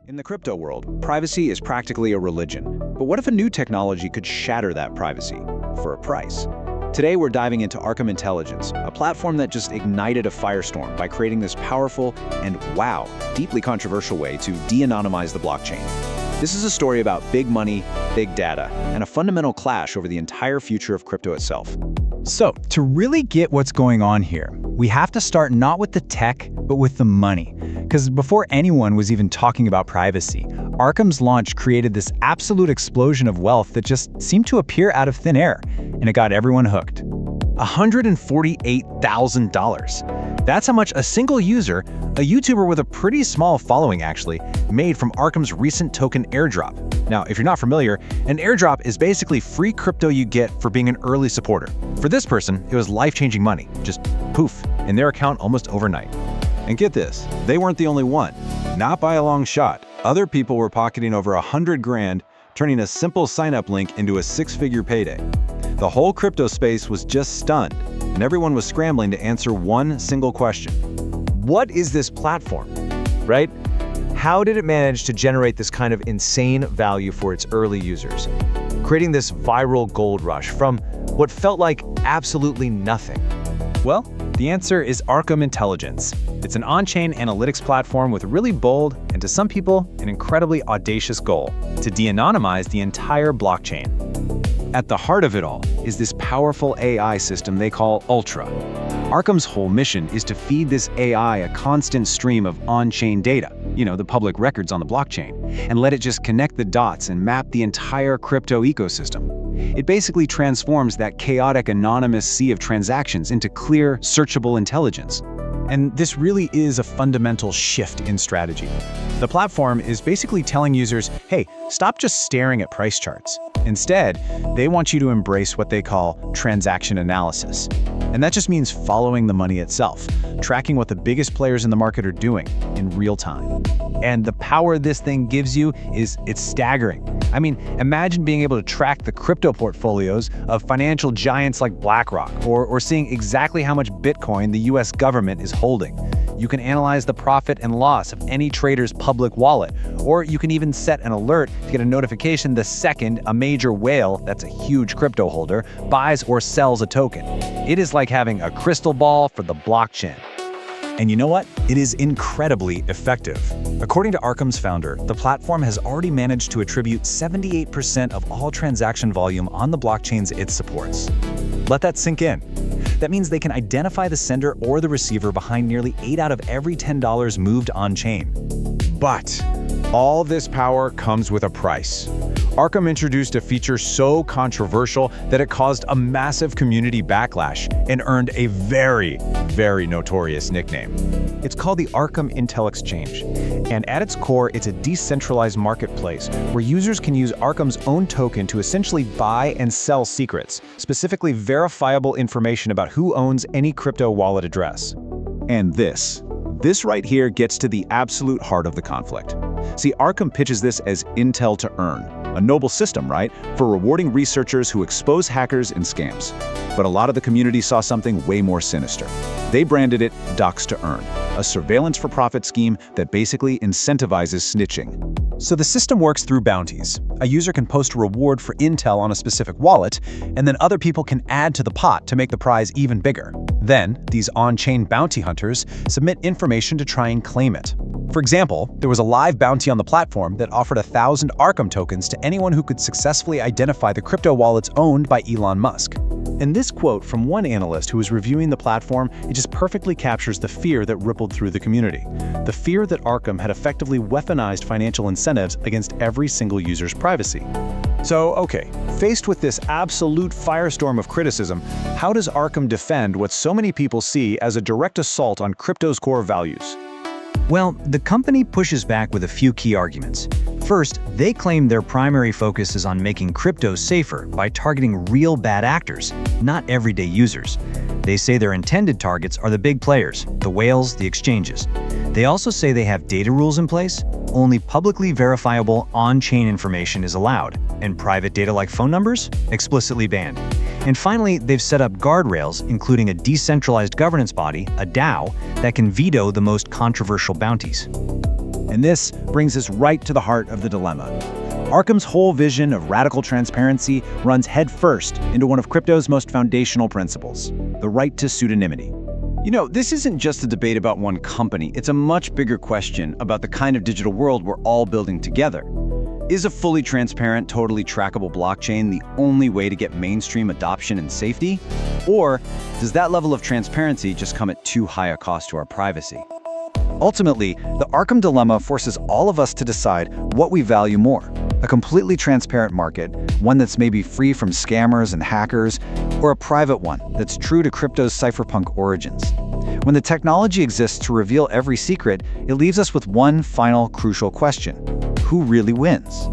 In the crypto world, privacy is practically a religion. But what if a new technology could shatter that privacy for a price? Today, we're diving into Arkham Intelligence, a platform that just ignited a firestorm by creating this powerful and, wow, deeply controversial way to de-anonymize the blockchain. This is a story about big money, big data, and a fundamental clash over the entire future of crypto itself. So, to really get what's going on here, we have to start not with the tech, but with the money. Because before anyone was even talking about privacy, Arkham's launch created this absolute explosion of wealth that just seemed to appear out of thin air, and it got everyone hooked. $148,000. That's how much a single user, a YouTuber with a pretty small following actually, made from Arkham's recent token Airdrop. Now, if you're not familiar, an airdrop is basically free crypto you get for being an early supporter. For this person, it was life-changing money, just poof, in their account almost overnight. And get this, they weren't the only one. Not by a long shot. Other people were pocketing over 100 grand, turning a simple sign-up link into a six-figure payday. The whole crypto space was just stunned, and everyone was scrambling to answer one single question. What is this platform, right? How did it manage to generate this kind of insane value for its early users, creating this viral gold rush from what felt like absolutely nothing? Well, the answer is Arkham Intelligence. It's an on-chain analytics platform with a really bold, and to some people, an incredibly audacious goal: to de-anonymize the entire blockchain. At the heart of it all is this powerful AI system they call Ultra. Arkham's whole mission is to feed this AI a constant stream of on-chain data, the public records on the blockchain, and let it just connect the dots and map the entire crypto ecosystem. It basically transforms that chaotic anonymous sea of transactions into clear, searchable intelligence. And this really is a fundamental shift in strategy. The platform is basically telling users, hey, stop just staring at price charts. Instead, they want you to embrace what they call transaction analysis. And that just means following the money itself, tracking what the biggest players in the market are doing in real time. And the power this thing gives you it's staggering. I mean, imagine being able to track the crypto portfolios of financial giants like BlackRock, or seeing exactly how much Bitcoin the US government is holding. You can analyze the profit and loss of any trader's public wallet, or you can even set an alert to get a notification the second a major whale, that's a huge crypto holder, buys or sells a token. It is like having a crystal ball for the blockchain. And you know what? It is incredibly effective. According to Arkham's founder, the platform has already managed to attribute 78% of all transaction volume on the blockchains it supports. Let that sink in. That means they can identify the sender or the receiver behind nearly 8 out of every $10 moved on-chain. But all this power comes with a price. Arkham introduced a feature so controversial that it caused a massive community backlash and earned a very, very notorious nickname. It's called the Arkham Intel Exchange, and at its core, it's a decentralized marketplace where users can use Arkham's own token to essentially buy and sell secrets, specifically verifiable information about who owns any crypto wallet address. And this right here gets to the absolute heart of the conflict. See, Arkham pitches this as Intel to earn, a noble system, right, for rewarding researchers who expose hackers and scams. But a lot of the community saw something way more sinister. They branded it Docs to Earn, a surveillance-for-profit scheme that basically incentivizes snitching. So the system works through bounties. A user can post a reward for intel on a specific wallet, and then other people can add to the pot to make the prize even bigger. Then, these on-chain bounty hunters submit information to try and claim it. For example, there was a live bounty on the platform that offered 1,000 Arkham tokens to anyone who could successfully identify the crypto wallets owned by Elon Musk. And this quote from one analyst who was reviewing the platform, it just perfectly captures the fear that rippled through the community. The fear that Arkham had effectively weaponized financial incentives against every single user's privacy. So, okay, faced with this absolute firestorm of criticism, how does Arkham defend what so many people see as a direct assault on crypto's core values? Well, the company pushes back with a few key arguments. First, they claim their primary focus is on making crypto safer by targeting real bad actors, not everyday users. They say their intended targets are the big players, the whales, the exchanges. They also say they have data rules in place. Only publicly verifiable on-chain information is allowed, and private data like phone numbers, explicitly banned. And finally, they've set up guardrails, including a decentralized governance body, a DAO, that can veto the most controversial bounties. And this brings us right to the heart of the dilemma. Arkham's whole vision of radical transparency runs headfirst into one of crypto's most foundational principles, the right to pseudonymity. You know, this isn't just a debate about one company. It's a much bigger question about the kind of digital world we're all building together. Is a fully transparent, totally trackable blockchain the only way to get mainstream adoption and safety? Or does that level of transparency just come at too high a cost to our privacy? Ultimately, the Arkham dilemma forces all of us to decide what we value more: a completely transparent market, one that's maybe free from scammers and hackers, or a private one that's true to crypto's cypherpunk origins. When the technology exists to reveal every secret, it leaves us with one final crucial question: who really wins?